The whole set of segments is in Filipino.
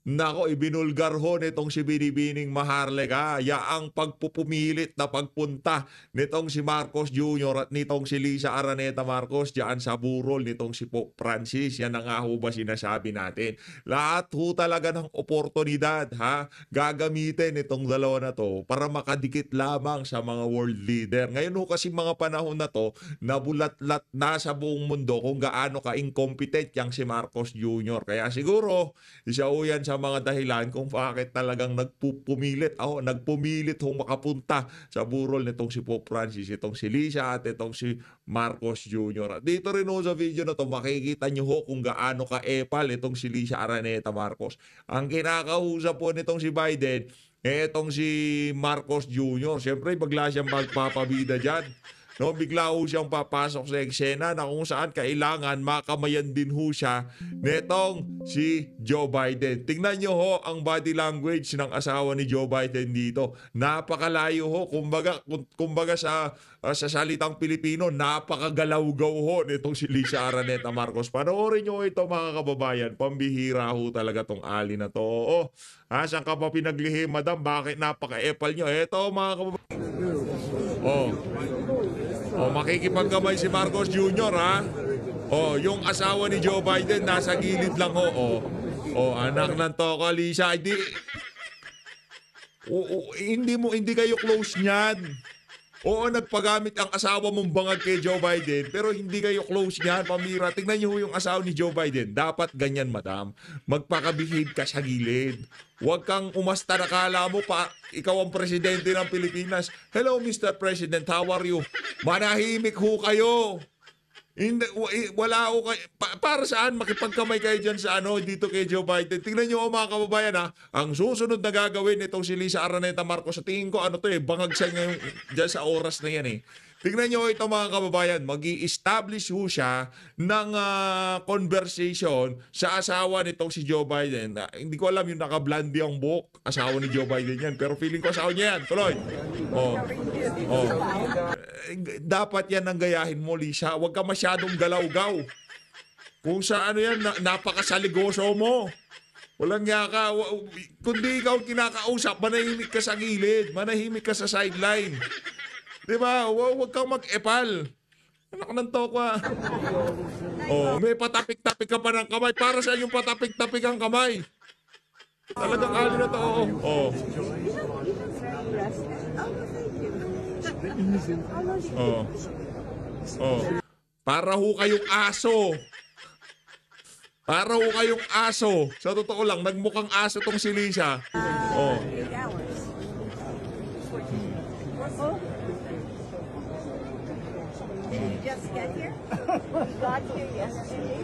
Nako, ibinulgar ho nitong si Binibining Maharlika, yaang pagpupumilit na pagpunta nitong si Marcos Jr. at nitong si Lisa Araneta Marcos diyan sa burol nitong si Pope Francis. Yan na nga ho ba sinasabi natin. Lahat ho talaga ng oportunidad gagamitin itong dalawa na to para makadikit lamang sa mga world leader. Ngayon ho kasi mga panahon na to, nabulat-lat na sa buong mundo kung gaano ka-incompetent yang si Marcos Jr. Kaya siguro, isa ho yan sa mga dahilan kung bakit talagang nagpumilit hong makapunta sa burol nitong si Pope Francis, itong si Lisa at itong si Marcos Jr. At dito rin ho sa video na to, makikita nyo ho kung gaano ka-epal itong si Lisa Araneta Marcos. Ang kinakausap po nitong si Biden, itong si Marcos Jr. Siyempre, bagla siyang magpapabida dyan. No, bigla ho siyang papasok sa eksena na kung saan kailangan makamayan din ho siya netong si Joe Biden. Tingnan nyo ho ang body language ng asawa ni Joe Biden dito. Napakalayo ho. Kumbaga sa salitang Pilipino, napakagalaw-gaw ho nitong si Lisa Araneta Marcos. Panoorin nyo ito mga kababayan. Pambihira ho talaga tong ali na to. Saan ka pa pinaglihim, madam? Bakit napaka-epal nyo? Ito mga kababayan. Makikipagkamay si Marcos Jr. Yung asawa ni Joe Biden nasa gilid lang ho. Anak ng Toka Lisa, hindi kayo close niyan. Oo, nagpagamit ang asawa mong bangag kay Joe Biden, pero hindi kayo close niyan, pamira. Tingnan niyo yung asawa ni Joe Biden. Dapat ganyan, madam. Magpaka-behave ka sa gilid. Huwag kang umasta na kala mo pa ikaw ang presidente ng Pilipinas. Hello, Mr. President, how are you? Manahimik ho kayo. Hindi, wala ho kayo. Para saan makipagkamay kayo dyan sa dito kay Joe Biden? Tingnan nyo mga kababayan ang susunod na gagawin nitong si Lisa Araneta Marcos, sa tingin ko bangag siya ngayon dyan sa oras na yan. Tingnan nyo ito mga kababayan, mag-i-establish ho siya ng conversation sa asawa nitong si Joe Biden. Hindi ko alam yung naka-blondie ang buhok, asawa ni Joe Biden yan, pero feeling ko asawa niya yan. Tuloy. Dapat yan ang gayahin mo, Lisa. Huwag ka masyadong galaw-gaw. Kung sa yan, napakasaligoso mo. Walang nga ka. Kundi ikaw kinakausap, manahimik ka sa gilid, manahimik ka sa sideline. Diba? Huwag kang mag-epal. Anak ng tokwa. May patapik-tapik ka pa ng kamay. Para sa yung patapik-tapik ang kamay. Talagang ali na to. Para ho kayong aso. Para ho kayong aso. Sa totoo lang, nagmukhang aso tong si Lisa. Just get here? Got here yesterday.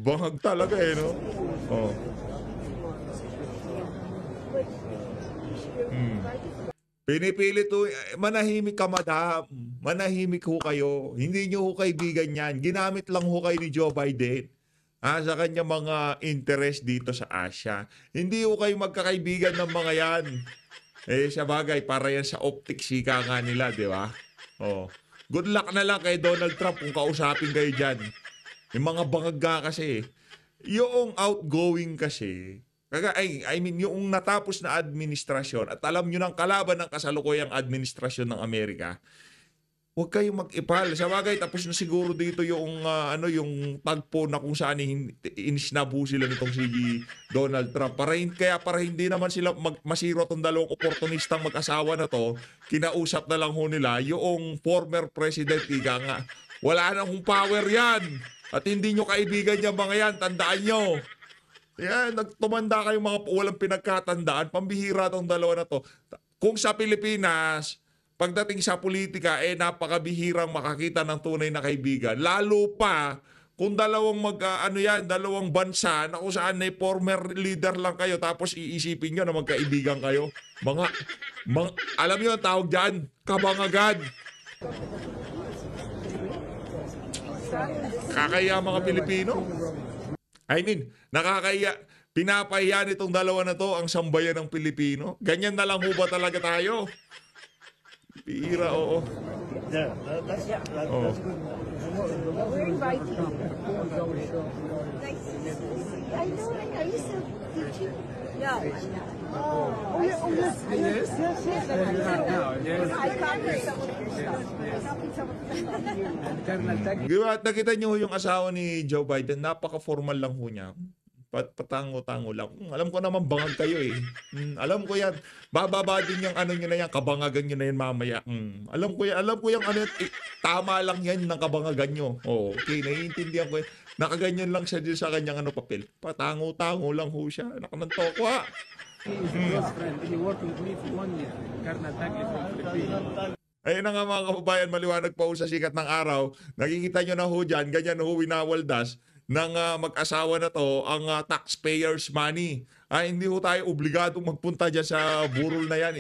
Bangag talaga no? Pinipilit ho, manahimik ka madam. Manahimik ho kayo. Hindi nyo ho kaibigan yan. Ginamit lang ho kayo ni Joe Biden sa kanya mga interest dito sa Asia. Hindi ho kayo magkakaibigan ng mga yan. Sa bagay, para yan sa optics sika nga nila, di ba? Good luck na lang kay Donald Trump kung kausapin kayo dyan. Yung mga bangag kasi, yung outgoing kasi, yung natapos na administrasyon at alam nyo ng kalaban ng kasalukuyang administrasyon ng Amerika, huwag kayong mag-ipal. Sa bagay, tapos na siguro dito yung yung tagpo na kung saan inisnabu sila nitong si Donald Trump. Para hindi naman sila masiro tong dalawang oportunistang mag-asawa na to, kinausap na lang ho nila yung former president. Ika nga, wala nang power yan. At hindi nyo kaibigan yung mga yan. Tandaan nyo. Yan, nagtumanda kayong mga walang pinagkatandaan. Pambihira tong dalawa na to. Kung sa Pilipinas, pagdating sa politika, napakabihirang makakita ng tunay na kaibigan. Lalo pa, kung dalawang dalawang bansa na kung saan former leader lang kayo, tapos iisipin nyo na magkaibigan kayo. Alam nyo ang tawag dyan? Kabangagan. Kakaya mga Pilipino. Nakakaya. Pinapahiya nitong dalawa na to ang sambayan ng Pilipino. Ganyan na lang ho ba talaga tayo? Bihira, oo. Yeah, Oo. that's good. We're inviting you. Nice to see you. I know, like, are you still teaching? No, I'm not. Oh, yes. I copied some of your stuff. I copied some of your stuff. Di ba, nakita niyo ho yung asawa ni Joe Biden, napaka-formal lang ho niya. Patango-tango lang. Alam ko naman bangag kayo eh. Alam ko yan. Bababa din yung ano nyo na yan, kabangagan nyo na yan mamaya. Alam ko yung ano, tama lang yan ng kabangagan nyo. Oh, okay, naiintindihan ko yan. Nakaganyan lang siya din sa kanyang ano, papel. Patango-tango lang ho siya. Nakanantokwa. He's a close friend. He worked with me for 1 year. Karnataka from Philippines. Ayun na nga mga kababayan, maliwanag pa ho sa sikat ng araw. Nakikita nyo na ho dyan, ganyan ho winawaldas ng mag-asawa na to ang taxpayers money. Hindi ho tayo obligado magpunta dyan sa burol na yan.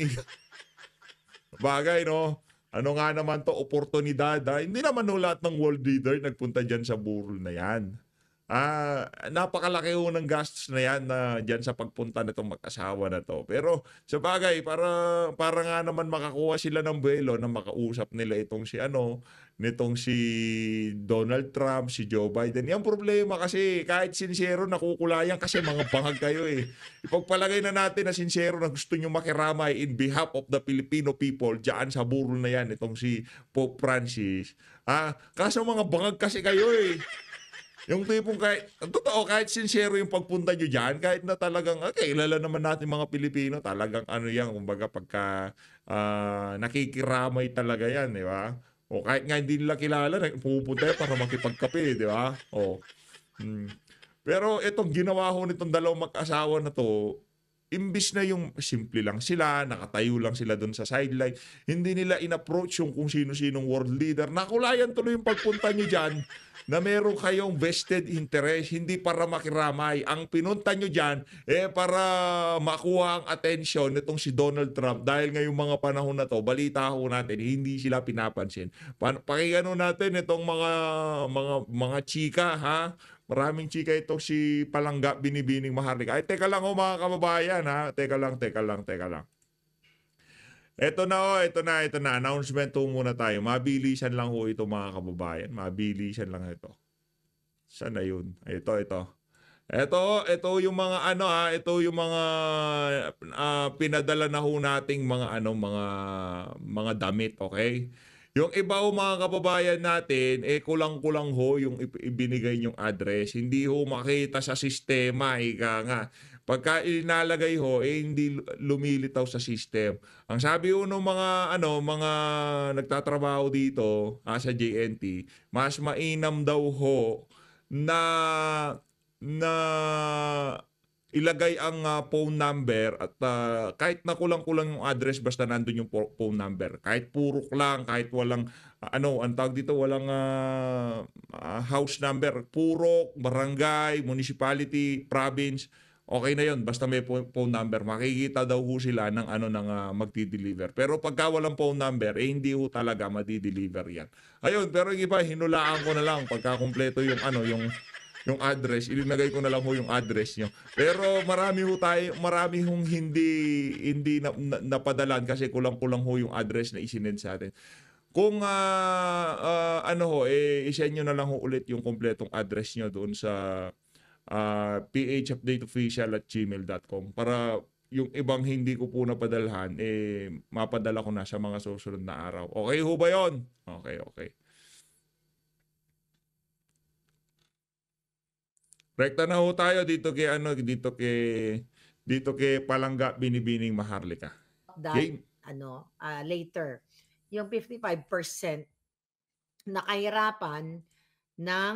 Bagay, no? Ano nga naman to, oportunidad. Hindi naman ho lahat ng world leader nagpunta dyan sa burol na yan. Napakalaki ho ng gastos na yan na dyan sa pagpunta na itong mag-asawa na to. Pero sa bagay, para nga naman makakuha sila ng buwelo na makausap nila itong nitong si Donald Trump, si Joe Biden. Yung problema kasi kahit sincero nakukulayan kasi mga bangag kayo eh. Ipagpalagay na natin na sincero na gusto nyo makiramay in behalf of the Filipino people dyan sa burol na yan itong si Pope Francis. Kaso mga bangag kasi kayo eh. Yung tipong kahit sincero yung pagpunta nyo dyan, kahit na talagang, kilala naman natin mga Pilipino, talagang ano yan, kumbaga pagka nakikiramay talaga yan, di ba? O kahit nga hindi nila kilala, pupunta yan para makipagkape, di ba? O. Pero itong ginawa ko nitong dalawang mag-asawa na to, imbis na yung simple lang sila, nakatayo lang sila doon sa sideline, hindi nila in-approach yung kung sino-sinong world leader. Nakulayan tuloy yung pagpunta nyo dyan na meron kayong vested interest, hindi para makiramay. Ang pinunta nyo dyan, para makuha ang atensyon nitong si Donald Trump dahil ngayong mga panahon na to, balita ko natin, hindi sila pinapansin. Pakinggan natin itong mga chika, ha? Maraming chika itong si Palangga Binibining Maharlika. Teka lang mga kababayan, ha? Teka lang. Ito na. Announcement ho muna tayo. Mabilisan lang ho ito mga kababayan. Mabilisan lang ito. Saan na yun? Ito. Ito yung mga ito yung mga pinadala na ho nating mga damit, okay? Yung iba ho mga kababayan natin, kulang-kulang ho yung ibinigay yung address. Hindi ho makita sa sistema, ika nga. Pagka inalagay ho, hindi lumilitaw sa system. Ang sabi ho ng mga nagtatrabaho dito sa JNT, mas mainam daw ho na ilagay ang phone number at kahit na kulang-kulang yung address basta nandun yung phone number. Kahit purok lang, kahit walang ang tawag dito, walang house number, purok, barangay, municipality, province, okay na yun basta may phone number. Makikita daw ho sila ng magdi-deliver. Pero pagka walang phone number, hindi ho talaga madi-deliver yan. Ayun, pero yung iba hinulaan ko na lang pagka kumpleto yung address, ilinagay ko na lang ho yung address nyo. Pero marami hong hindi napadalan kasi kulang-kulang ho yung address na isinend sa atin. Kung i-send nyo na lang ho ulit yung kompletong address nyo doon sa phupdateofficial@gmail.com para yung ibang hindi ko po napadalhan, mapadala ko na sa mga susunod na araw. Okay ho ba yun? Okay. Rekta na ho tayo dito kay Palangga Binibining Maharlika. That Game. later yung 55% na kahirapan ng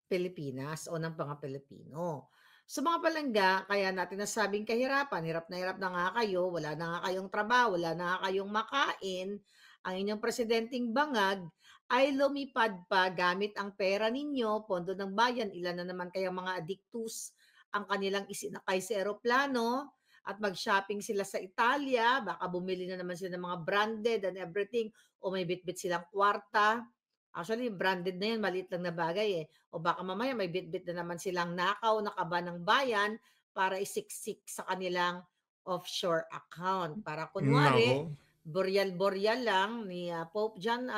Pilipinas o ng mga Pilipino. So mga palangga, kaya natin nasabing kahirapan, hirap na nga kayo, wala na nga kayong trabaho, wala na nga kayong makain, ang inyong presidenteng bangag ay lumipad pa gamit ang pera ninyo, pondo ng bayan, ilan na naman kayang mga addictus ang kanilang isinakay sa eroplano at mag-shopping sila sa Italia, baka bumili na naman sila ng mga branded and everything, o may bitbit silang kwarta. Actually, branded na yan, maliit lang na bagay eh. O baka mamaya may bitbit na naman silang nakaw na kaba ng bayan para isiksik sa kanilang offshore account. Para kunwari, Nako. boreal-boreal lang ni Pope John,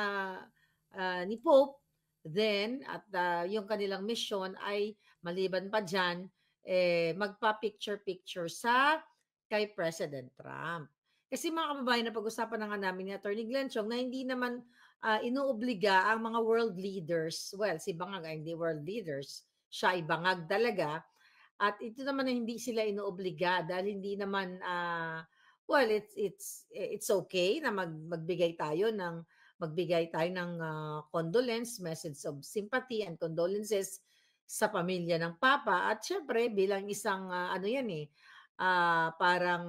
ni Pope, then at yung kanilang mission ay maliban pa diyan, magpa-picture-picture kay President Trump. Kasi mga kababayan, napag-usapan na nga namin ni Attorney Glenn Chong na hindi naman inuobliga ang mga world leaders. Well, si Bangag ay hindi world leaders, siya ay bangag talaga. At ito naman na hindi sila inuobliga dahil hindi naman well, it's okay na magbigay tayo ng condolence, message of sympathy and condolences sa pamilya ng Papa. At syempre bilang isang ano yan parang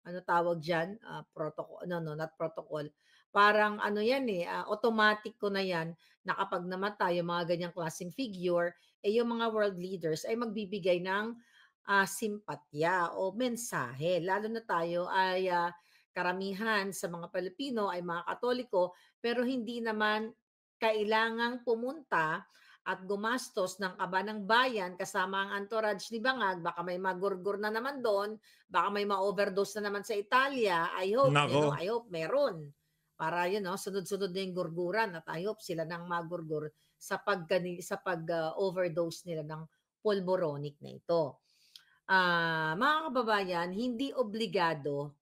ano tawag diyan? Protocol, no, no, not protocol. Parang ano yan automatic ko na yan na kapag namatay yung mga ganyang klaseng figure, yung mga world leaders ay magbibigay ng simpatya o mensahe. Lalo na tayo ay karamihan sa mga Pilipino ay mga Katoliko, pero hindi naman kailangang pumunta at gumastos ng kaba ng bayan kasama ang entourage ni Bangag. Baka may magurgur na naman doon, baka may ma-overdose na naman sa Italia. I hope, Nako. I hope meron. Para sunod-sunod na yung gurguran at I hope sila nang magurgur sa overdose nila ng pulboronic na ito. Mga kababayan, hindi obligado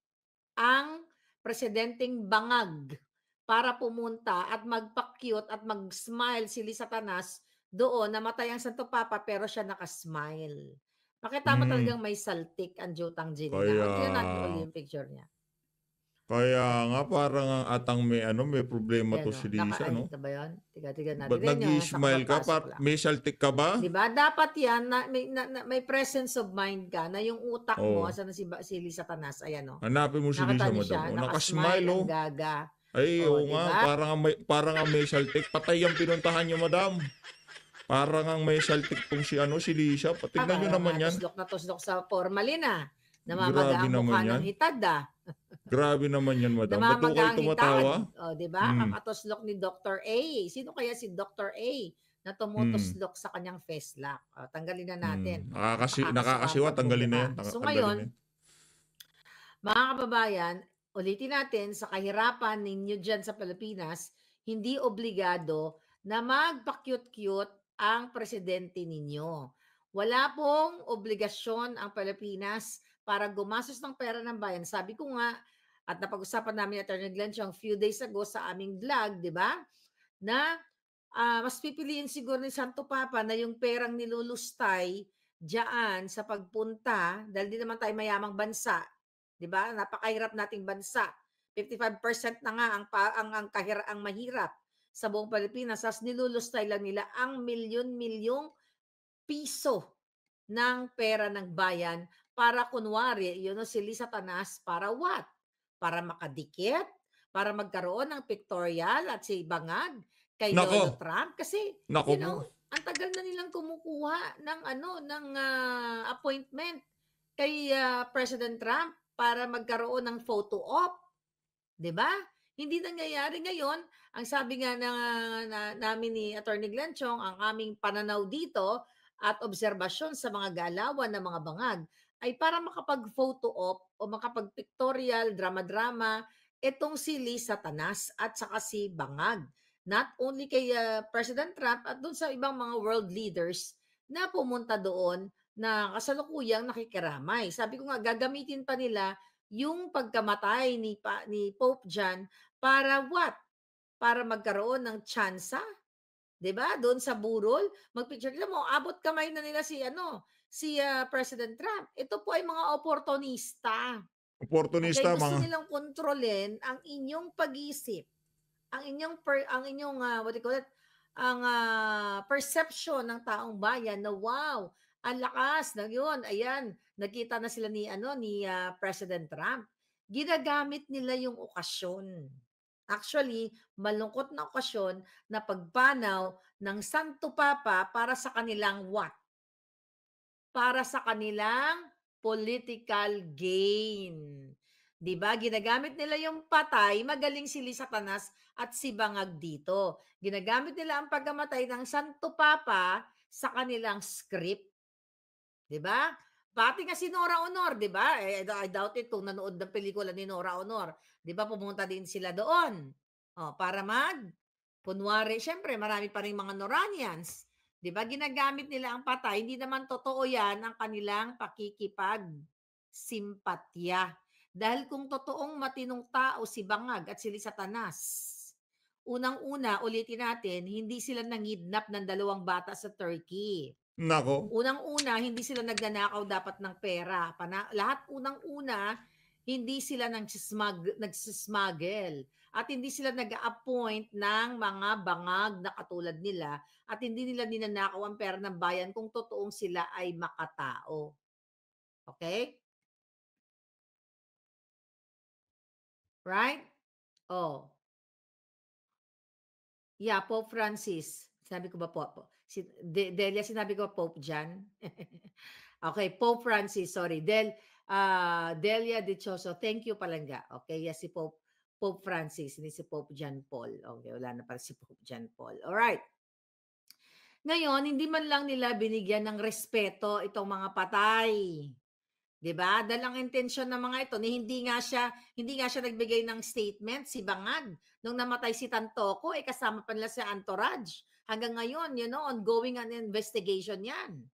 ang presidenteng Bangag para pumunta at magpa-cute at mag-smile si Satanas doon. Namatay ang Santo Papa pero siya nakasmile. Makita mo Mm. talagang may saltik ang Jutang Ginina. Kaya, Tingnan natin ulit yung picture niya. kaya nga parang ang atang may problema to Yan si o. Lisa, no? Ito ba yun? Tiga natin. Ba't Tignan nyo, sa nag-i-smile ka? kapapasok lang. May saltik ka ba? Diba? Dapat yan, may presence of mind ka na yung utak mo, Oh. asa na si Satanas, ayan o. Hanapin mo si Nakita Lisa, niyo madam. siya, Oh, nakasmile nakasmile, ang oh. gaga. Ay, Oh, oo nga. diba? Parang ang may saltik. Patay ang pinuntahan niyo, madam. Parang ang may saltik tong si Lisa. Patignan niyo naman yan. Tuslok sa formalin Namamaga Grabe ang mukha naman yan. ng hitad Grabe naman yan, madam. Ba't po Namamaga kayo ang hitad. tumatawa? Diba? Ang katuslok ni Dr. A. Sino kaya si Dr. A na tumutuslok sa kanyang face lock? Tanggalin na natin. Nakakasiwa. Tanggalin na yan. So Tanggalin ngayon, na yan. mga kababayan, ulitin natin sa kahirapan ninyo dyan sa Pilipinas, hindi obligado na magpa-cute-cute ang presidente ninyo. Wala pong obligasyon ang Pilipinas para gumastos ng pera ng bayan. Sabi ko nga, at napag-usapan namin ni Attorney Glenn Chong few days ago sa aming vlog, di ba? Na mas pipiliin siguro ni Santo Papa na yung perang nilulustay diyan sa pagpunta, dahil di naman tayo mayamang bansa, di ba? Napakahirap nating bansa. 55% na nga ang mahirap sa buong Pilipinas. As nilulustay lang nila ang milyon-milyong piso ng pera ng bayan para kunwari, si Satanas, para what? Para makadikit? Para magkaroon ng pictorial at si Bangag kay Lolo Nako. Trump? Kasi, Nako. ang tagal na nilang kumukuha ng appointment kay President Trump para magkaroon ng photo op. 'Di ba? Hindi nangyayari ngayon. Ang sabi nga namin ni Attorney Glenn Chong, ang aming pananaw dito at obserbasyon sa mga galawan ng mga bangag ay para makapag-photo op o makapag-pictorial, drama-drama, itong si Satanas at saka si Bangag. Not only kay President Trump at doon sa ibang mga world leaders na pumunta doon na kasalukuyang nakikiramay. Sabi ko nga, gagamitin pa nila yung pagkamatay ni Pope John para what? Para magkaroon ng tsansa, 'di ba? Doon sa burol, magpicture mo, abot kamay na nila si President Trump. Ito po ay mga oportunista. Oportunista, Okay, gusto mga... nilang kontrolin ang inyong pag-iisip, ang inyong what do you call it? Ang perception ng taong bayan na wow, ang lakas na yun. Ayan, nakita na sila ni President Trump. Ginagamit nila yung okasyon. Actually, malungkot na okasyon na pagpanaw ng Santo Papa para sa kanilang what? Para sa kanilang political gain. 'Di ba? Ginagamit nila yung patay, magaling si Satanas at si Bangag dito. Ginagamit nila ang pagkamatay ng Santo Papa sa kanilang script. 'Di ba? Pati nga si Nora Honor, 'di ba? I doubt it kung nanood ng pelikula ni Nora Honor, 'di ba pumunta din sila doon. Oh, para kunwari, syempre marami pa ring mga Noranians, 'di ba? Ginagamit nila ang patay, hindi naman totoo 'yan ang kanilang pakikipag-simpatya. Dahil kung totoong matinong tao si Bangag at si Satanas, unang-una, ulitin natin, hindi sila nangidnap ng 2 bata sa Turkey. Nako. Unang-una, hindi sila nagnanakaw dapat ng pera. Lahat unang-una, hindi sila nagsismuggle. At hindi sila nag-appoint ng mga bangag na katulad nila. At hindi nila ninanakaw ang pera ng bayan kung totoong sila ay makatao. Okay? Right? Oh. Yeah, Pope Francis. Sabi ko ba si Delia, sinabi ko Pope John? Okay, Pope Francis, sorry. Delia Dichoso, thank you palangga. Okay, yes, si Pope Francis, hindi si Pope John Paul. Okay, wala na pala si Pope John Paul. All right. Ngayon, hindi man lang nila binigyan ng respeto itong mga patay. 'Di ba? Dahil ang intensyon ng mga ito, hindi nga siya nagbigay ng statement si Bangag nung namatay si Tantoko, kasama pa nila sa entourage. Hanggang ngayon, ongoing an investigation 'yan.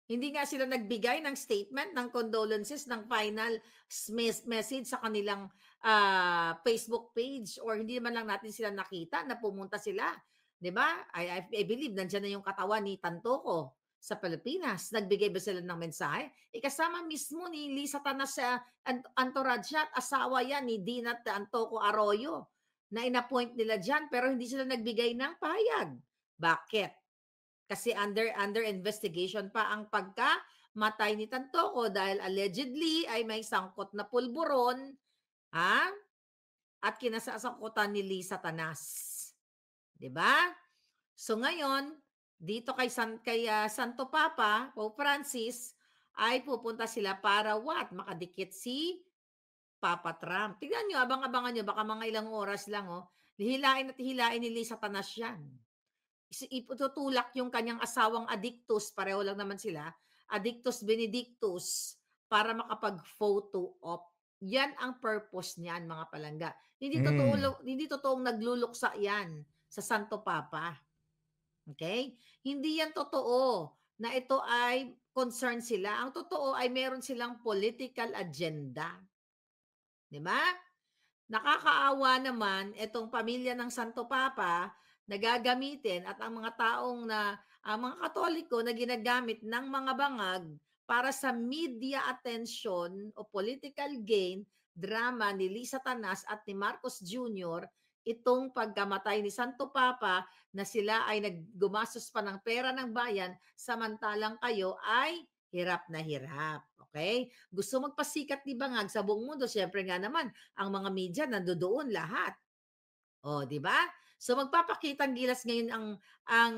Hindi nga sila nagbigay ng statement ng condolences ng final message sa kanilang Facebook page, or hindi man lang natin sila nakita na pumunta sila. 'Di ba? I believe nandiyan na yung katawan ni Tantoko sa Pilipinas. Nagbigay ba sila ng mensahe? Kasama mismo ni Lisa Tanas sa entourage at asawa yan ni Dina Tantoko Arroyo na inappoint nila dyan, pero hindi sila nagbigay ng pahayag. Bakit? Kasi under investigation pa ang pagkamatay ni Tantoko dahil allegedly ay may sangkot na pulburon at kinasasangkutan ni Lisa Tanas. 'Di ba? So ngayon, dito kay Santo Papa, Pope Francis, ay pupunta sila para makadikit si Papa Trump. Tignan nyo, abang-abangan nyo, baka mga ilang oras lang, hihilain at hihilain ni Lisa Tanas yan. Itutulak yung kanyang asawang Addictus, pareho lang naman sila, Addictus Benedictus, para makapag-photo op. Yan ang purpose niyan, mga palangga. Hindi totoong nagluluksa yan sa Santo Papa. Okay? Hindi yan totoo na ito ay concern sila. Ang totoo ay meron silang political agenda. Di ba? Nakakaawa naman itong pamilya ng Santo Papa na gagamitin at ang mga taong ang mga Katoliko na ginagamit ng mga bangag para sa media attention o political gain drama ni Lisa Tanas at ni Marcos Jr. itong pagkamatay ni Santo Papa na sila ay naggumastos pa ng pera ng bayan samantalang kayo ay hirap na hirap. Okay? Gusto magpasikat ni Bangag sa buong mundo. Siyempre nga naman, ang mga media nandoon lahat. O, di ba? So magpapakitang gilas ngayon ang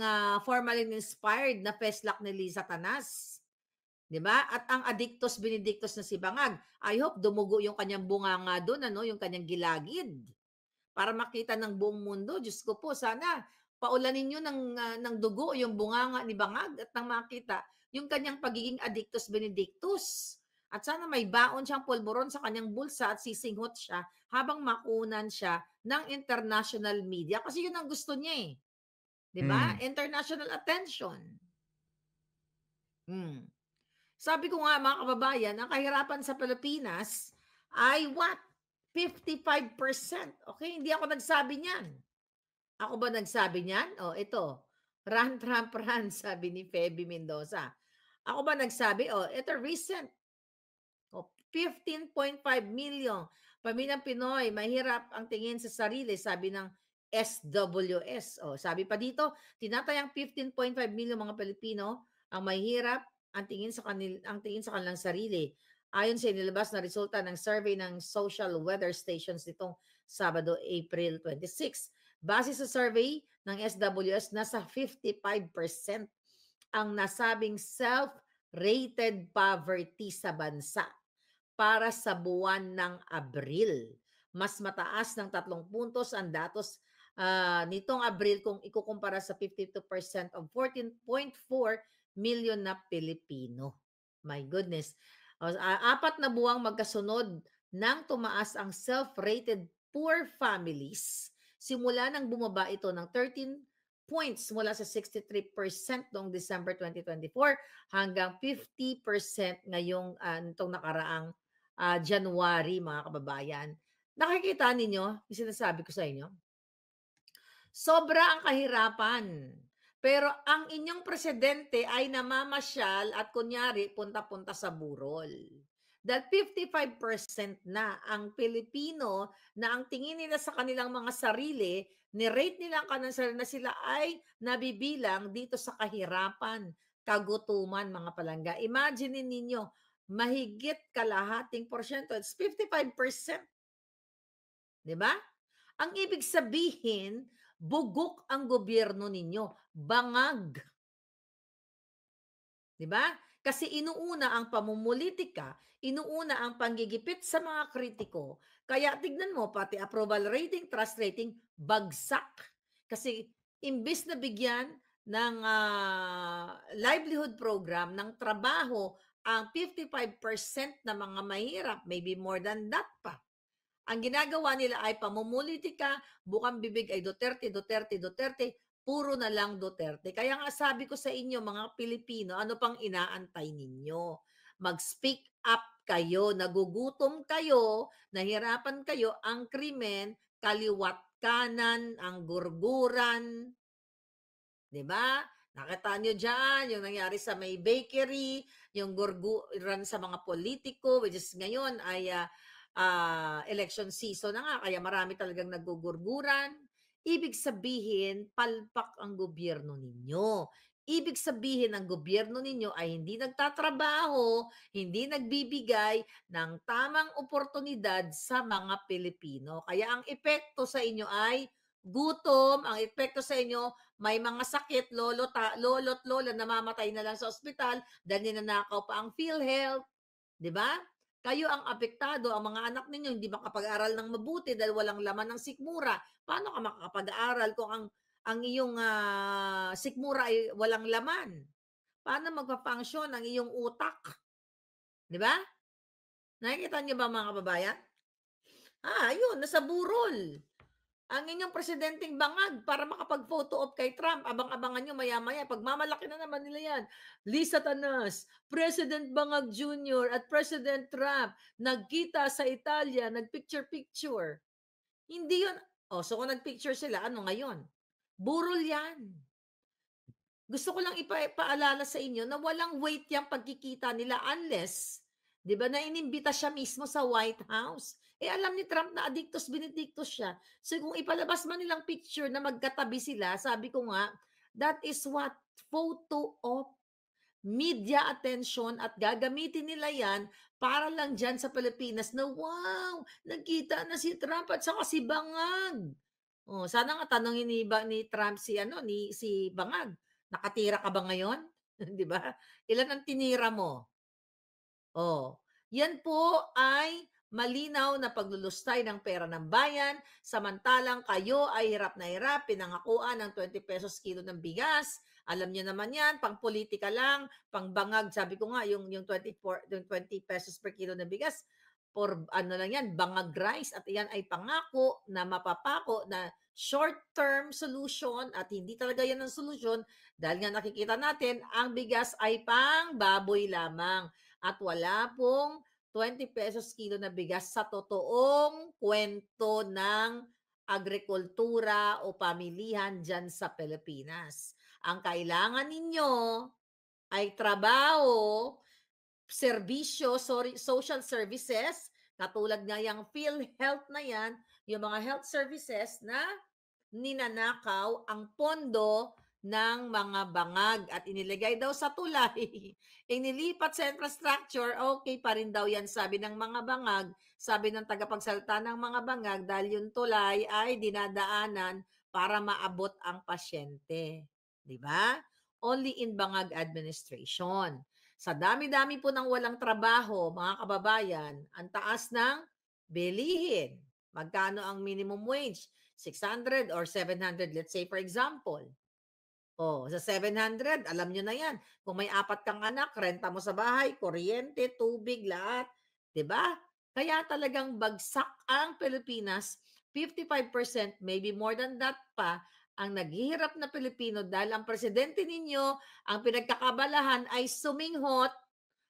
formalin inspired na feslak ni Lisa Tanas. 'Di ba? At ang Addictus Benedictus na si Bangag, I hope dumugo yung kanyang bunganga doon, yung kanyang gilagid. Para makita ng buong mundo, Diyos ko po, sana paulanin niyo ng dugo yung bunganga ni Bangag at nang makita yung kanyang pagiging Addictus Benedictus. At sana may baon siyang pulburon sa kanyang bulsa at sisinghot siya habang makunan siya ng international media. Kasi yun ang gusto niya 'Di ba? International attention. Sabi ko nga mga kababayan, ang kahirapan sa Pilipinas ay 55%. Okay, hindi ako nagsabi niyan. Ako ba nagsabi niyan? Ito. Run, Trump, run, sabi ni Feby Mendoza. Ako ba nagsabi? Ito recent. 15.5 million. Pamilyang Pinoy, mahirap ang tingin sa sarili, sabi ng SWS. Sabi pa dito, tinatayang 15.5 million mga Pilipino ang mahirap ang tingin sa kanilang sarili. Ayon sa inilabas na resulta ng survey ng Social Weather Stations nitong Sabado, April 26. Base sa survey ng SWS, nasa 55% ang nasabing self-rated poverty sa bansa para sa buwan ng Abril. Mas mataas ng 3 puntos ang datos nitong Abril kung ikukumpara sa 52% of 14.4 million na Pilipino. My goodness. 4 na buwang magkasunod nang tumaas ang self-rated poor families. Simula nang bumaba ito ng 13 points mula sa 63% noong December 2024 hanggang 50% ngayong nitong nakaraang January, mga kababayan. Nakikita ninyo yung sinasabi ko sa inyo? Sobra ang kahirapan. Pero ang inyong presidente ay namamasyal at kunyari punta-punta sa burol. Dahil 55% na ang Pilipino na ang tingin nila sa kanilang mga sarili, ni-rate nila ang kanilang sarili na sila ay nabibilang dito sa kahirapan, kagutuman, mga palangga. Imagine ninyo, mahigit kalahating porsyento, it's 55%. Di ba? Ang ibig sabihin, bugok ang gobyerno ninyo, bangag. 'Di ba? Kasi inuuna ang pamumulitika, inuuna ang panggigipit sa mga kritiko. Kaya tignan mo, pati approval rating, trust rating, bagsak. Kasi imbis na bigyan ng livelihood program, ng trabaho, ang 55% na mga mahirap, maybe more than that pa. Ang ginagawa nila ay pamumulitika, bukang bibig ay Duterte, Duterte, Duterte, puro na lang Duterte. Kaya nga sabi ko sa inyo, mga Pilipino, ano pang inaantay ninyo? Mag-speak up kayo, nagugutom kayo, nahirapan kayo, ang krimen, kaliwat kanan, ang gurguran, di ba? Nakita nyo dyan, yung nangyari sa may bakery, yung gurguran sa mga politiko, which is ngayon ay election season na nga, kaya marami talagang nagugurguran. Ibig sabihin, palpak ang gobyerno ninyo. Ibig sabihin, ang gobyerno ninyo ay hindi nagtatrabaho, hindi nagbibigay ng tamang oportunidad sa mga Pilipino. Kaya ang epekto sa inyo ay gutom, ang epekto sa inyo, may mga sakit, lolo't lola namamatay na lang sa ospital dahil ninanakaw pa ang PhilHealth, di ba? Kayo ang apektado, ang mga anak ninyo hindi makapag-aral ng mabuti dahil walang laman ng sikmura. Paano ka makakapag-aral kung ang iyong sikmura ay walang laman? Paano magpa-function ang iyong utak? Di ba? Nakikita niyo ba, mga kababayan? Yun, nasa burol. Ang inyong presidenteng bangag para makapag-photo op kay Trump. Abang-abangan nyo maya-maya. Pagmamalaki na naman nila yan. Lisa Tanas, President Bangag Jr. at President Trump nagkita sa Italia, nagpicture-picture. Hindi yun. So kung nagpicture sila, ano ngayon? Burol yan. Gusto ko lang ipaalala sa inyo na walang weight yung pagkikita nila unless, di ba, na inimbita siya mismo sa White House. Alam ni Trump na addictus benedictus siya. So kung ipalabas man nilang picture na magkatabi sila, sabi ko nga, that is what? Photo op. Media attention at gagamitin nila yan para lang dyan sa Pilipinas na wow, nagkita na si Trump at saka si Bangag. Sana nga tanongin ni Trump si Bangag. Nakatira ka ba ngayon? 'Di ba? Ilan ang tinira mo? Yan po ay malinaw na paglulustay ng pera ng bayan, samantalang kayo ay hirap na hirap, pinangakuan ng 20 pesos kilo ng bigas. Alam niyo naman yan, pang politika lang, pang bangag, sabi ko nga, yung 20 pesos per kilo ng bigas, for ano lang yan, bangag rice, at yan ay pangako na mapapako na short-term solution at hindi talaga yan ang solution dahil nga nakikita natin, ang bigas ay pang baboy lamang at wala pong 20 pesos kilo na bigas sa totoong kwento ng agrikultura o pamilihan dyan sa Pilipinas. Ang kailangan ninyo ay trabaho, serbisyo, social services, katulad nga yung PhilHealth na yan, yung mga health services na ninanakaw ang pondo ng mga bangag at inilagay daw sa tulay. Inilipat sa infrastructure, okay pa rin daw yan, sabi ng mga bangag, sabi ng tagapagsalita ng mga bangag, dahil yung tulay ay dinadaanan para maabot ang pasyente. Diba? Only in bangag administration. Sa dami-dami po ng walang trabaho, mga kababayan, ang taas ng bilihin. Magkano ang minimum wage? 600 or 700, let's say for example. Oh, sa 700, alam nyo na yan. Kung may 4 kang anak, renta mo sa bahay, kuryente, tubig, lahat. 'Di ba? Kaya talagang bagsak ang Pilipinas. 55%, maybe more than that pa, ang naghihirap na Pilipino dahil ang presidente ninyo, ang pinagkakabalahan ay suminghot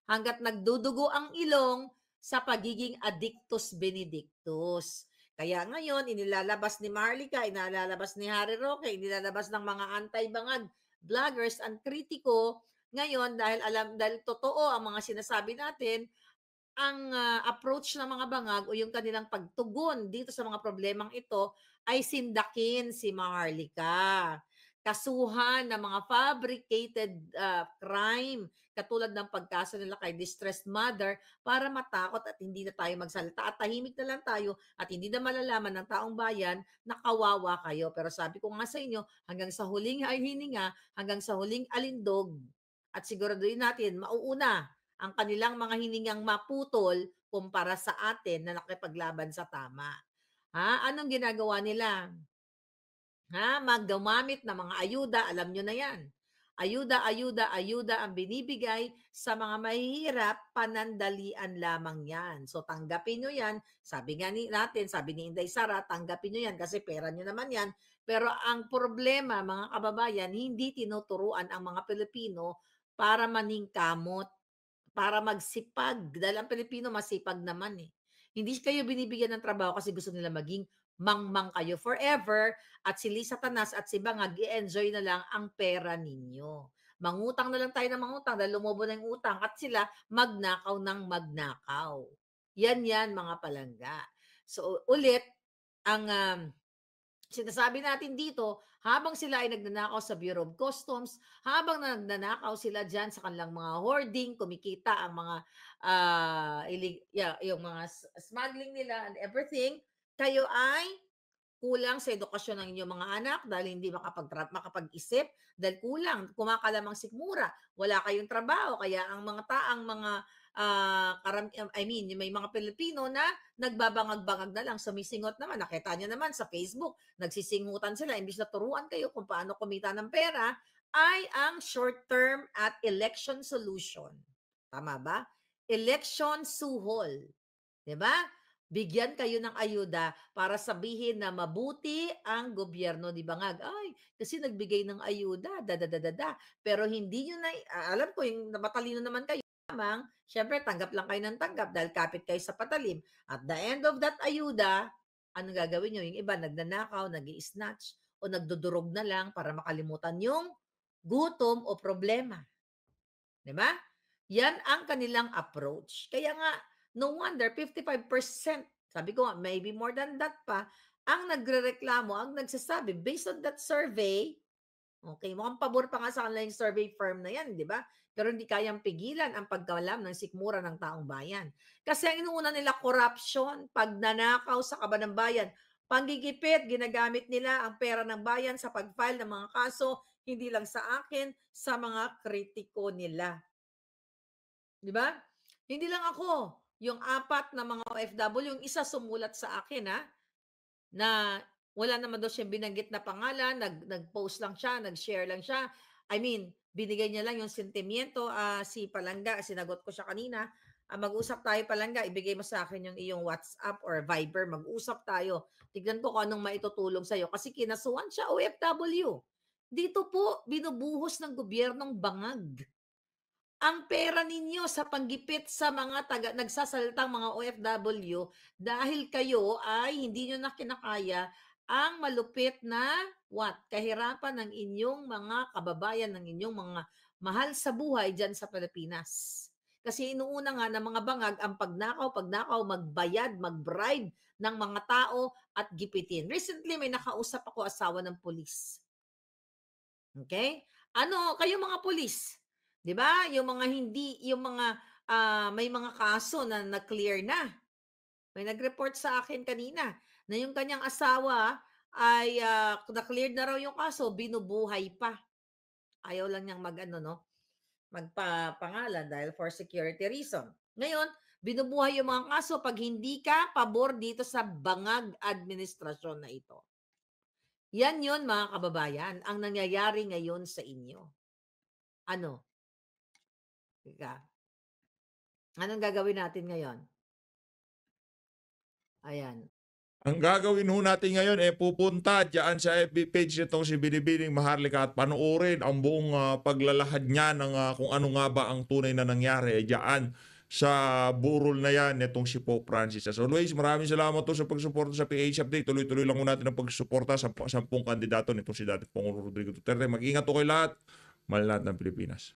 hangga't nagdudugo ang ilong sa pagiging addictus benedictus. Kaya ngayon, inilalabas ni Marlica, inilalabas ni Harry Roque, inilalabas ng mga anti-bangag vloggers ang kritiko ngayon dahil totoo ang mga sinasabi natin, ang approach ng mga bangag o yung kanilang pagtugon dito sa mga problemang ito ay sindakin si Maharlika. Kasuhan ng mga fabricated crime katulad ng pagkaso nila kay distressed mother para matakot at hindi na tayo magsalita at tahimik na lang tayo at hindi na malalaman ng taong bayan na kawawa kayo. Pero sabi ko nga sa inyo, hanggang sa huling ay hininga, hanggang sa huling alindog at siguraduhin natin mauuna ang kanilang mga hiningang maputol kumpara sa atin na nakipaglaban sa tama. Ha? Anong ginagawa nila? Ha? Maggamit ng mga ayuda, alam nyo na yan. Ayuda, ayuda, ayuda ang binibigay sa mga mahihirap, panandalian lamang yan. So tanggapin nyo yan. Sabi nga natin, sabi ni Inday Sara, tanggapin nyo yan kasi pera nyo naman yan. Pero ang problema, mga kababayan, hindi tinuturuan ang mga Pilipino para maningkamot, para magsipag. Dahil ang Pilipino masipag naman eh. Hindi kayo binibigyan ng trabaho kasi gusto nila maging mangmang kayo forever at si Lisa Tanas at si Bangag i-enjoy na lang ang pera ninyo. Mangutang na lang tayo ng mangutang dahil lumobo na yung utang at sila magnakaw ng magnakaw. Yan mga palangga. So ulit, ang sinasabi natin dito, habang sila ay nagnanakaw sa Bureau of Customs, habang nagnanakaw sila dyan sa kanilang mga hoarding, kumikita ang mga yung mga smuggling nila and everything, kayo ay kulang sa edukasyon ng inyong mga anak dahil hindi makapag-isip, dahil kulang, kumakalamang sikmura, wala kayong trabaho, kaya ang mga may mga Pilipino na nagbabangag-bangag na lang, sumisingot naman, nakita niyo naman sa Facebook, nagsisingutan sila, imbis na turuan kayo kung paano kumita ng pera, ay ang short-term at election solution. Tama ba? Election suhol. 'Di ba? Bigyan kayo ng ayuda para sabihin na mabuti ang gobyerno ni Bangag. Ay, kasi nagbigay ng ayuda, da. Pero hindi nyo na, alam ko yung matalino naman kayo, lamang, syempre tanggap lang kayo ng tanggap dahil kapit kayo sa patalim. At the end of that ayuda, anong gagawin nyo? Yung iba nagnanakaw, nag-i-snatch, o nagdudurog na lang para makalimutan yung gutom o problema. Di ba? Yan ang kanilang approach. Kaya nga, no wonder 55%, sabi ko maybe more than that pa, ang nagrereklamo, ang nagsasabi, based on that survey, okay, mukhang pabor pa nga sa kanila yung survey firm na yan, di ba? Pero hindi kayang pigilan ang pagkawalam ng sikmura ng taong bayan. Kasi ang inuuna nila, corruption, pagnanakaw sa kaban ng bayan, panggigipit, ginagamit nila ang pera ng bayan sa pag-file ng mga kaso, hindi lang sa akin, sa mga kritiko nila. Di ba? Hindi lang ako, yung 4 na mga OFW, yung isa sumulat sa akin na wala naman daw siyang binanggit na pangalan, nag-post lang siya, nag-share lang siya. I mean, binigay niya lang yung sentimiento, si Palangga, sinagot ko siya kanina, mag-usap tayo Palangga, ibigay mo sa akin yung iyong WhatsApp or Viber, mag-usap tayo. Tignan ko kung anong maitutulong sa'yo. Kasi kinasuhan siya, OFW. Dito po, binubuhos ng gobyernong Bangag ang pera ninyo sa panggipit sa mga nagsasalitang mga OFW dahil kayo ay hindi nyo na kinakaya ang malupit na kahirapan ng inyong mga kababayan, ng inyong mga mahal sa buhay dyan sa Pilipinas. Kasi inuuna nga ng mga bangag ang pagnakaw, magbayad, mag-bribe ng mga tao at gipitin. Recently, may nakausap ako asawa ng pulis. Okay? Kayo mga pulis, 'di ba? May mga kaso na na-clear na. May nag-report sa akin kanina na yung kanyang asawa ay na-cleared na raw yung kaso, binubuhay pa. Ayaw lang niyang magpapangalan dahil for security reason. Ngayon, binubuhay yung mga kaso pag hindi ka pabor dito sa bangag administrasyon na ito. Yan yun mga kababayan, ang nangyayari ngayon sa inyo. Ano? Teka, anong gagawin natin ngayon? Ayan. Ang gagawin ho natin ngayon pupunta diyan sa FB page nitong si Binibining Maharlika at panoorin ang buong paglalahad niya ng kung ano nga ba ang tunay na nangyari diyan sa burol na yan nitong si Pope Francis. As always, maraming salamat to sa pagsuporta sa PH Update. Tuloy-tuloy lang ho natin ang pagsuporta sa 10 kandidato nitong si dating Pangulong Rodrigo Duterte. Mag-ingat to kayo lahat. Mahal lahat ng Pilipinas.